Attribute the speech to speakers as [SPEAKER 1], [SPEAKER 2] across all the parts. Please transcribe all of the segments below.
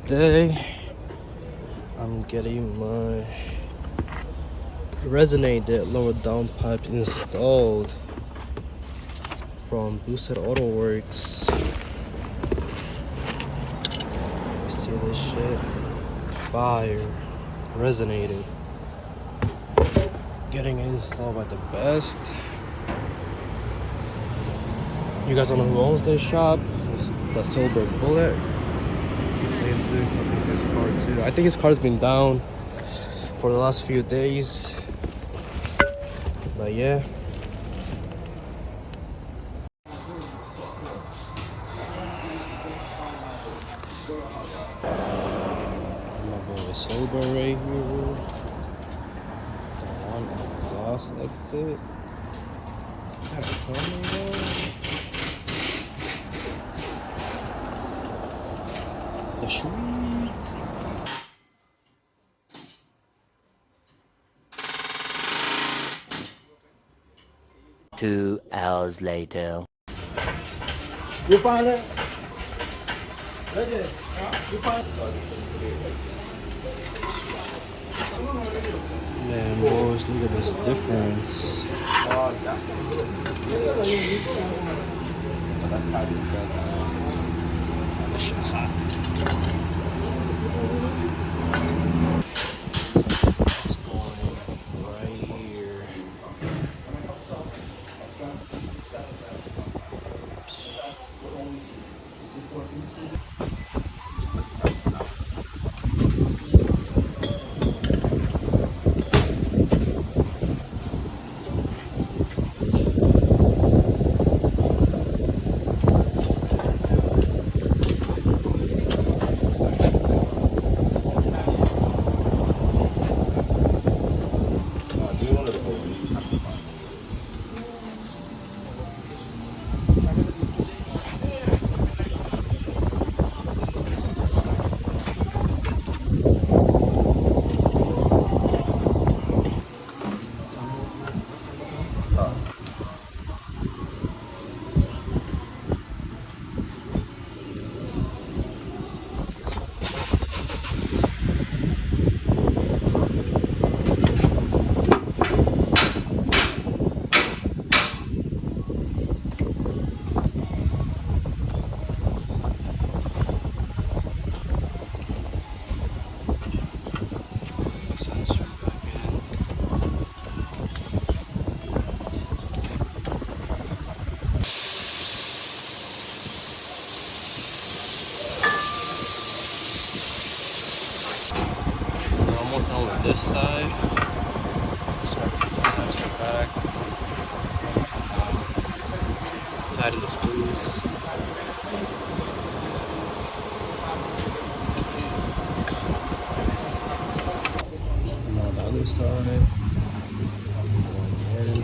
[SPEAKER 1] today I'm getting my resonated lower downpipe installed from Boosted Auto Works. You see this shit? Fire. Resonated. Getting it installed by the best. You guys don't know who owns this shop? It's the Silver Bullet. He's doing something to his car too. I think his car's been down for the last few days. But yeah. My boy Silver right here. The one exhaust exit. Have a timing though. Sweet.
[SPEAKER 2] 2 hours later.
[SPEAKER 3] You find it? You find
[SPEAKER 1] Man, boys, look at this difference. This shit hot. It's going right here. We're almost done with this side. Start putting the transfer back. Tighten the screws. Now the other side. Going in.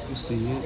[SPEAKER 1] You see it?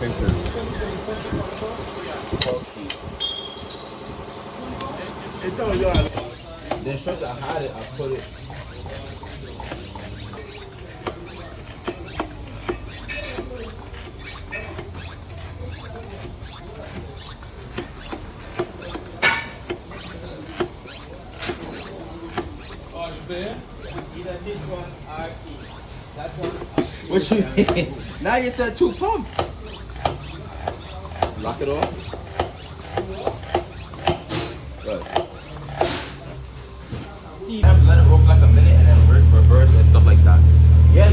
[SPEAKER 4] pincers. The instructor, I had it, I put it. What you mean? Now you said 2 pumps. Lock it off. Good. You have to let it roll for like a minute and then reverse and stuff like that. Yeah.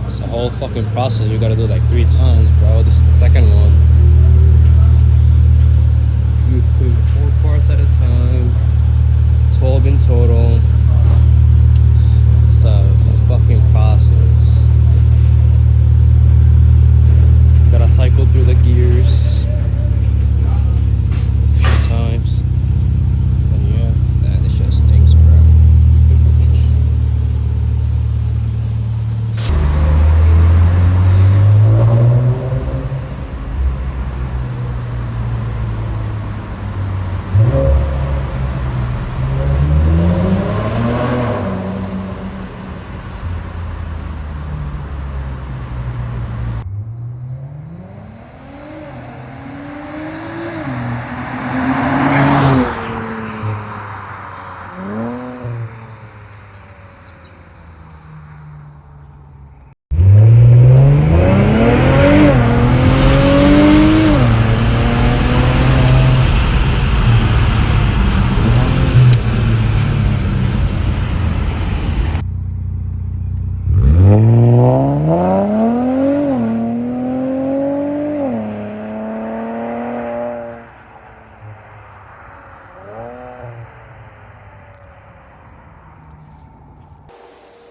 [SPEAKER 1] It's a whole fucking process. You gotta do it like 3 times, bro. This is the second one. You put 4 parts at a time. 12 in total. It's a fucking process. Gotta cycle through the gears a few times. And yeah, man, this shit stinks, bro.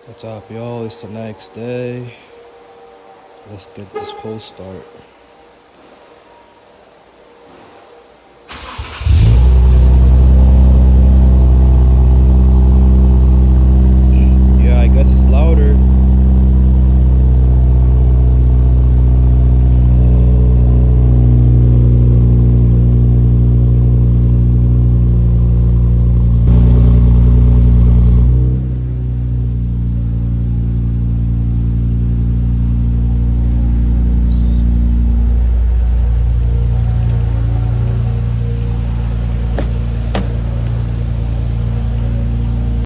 [SPEAKER 1] What's up, yo? It's the next day. Let's get this cold start.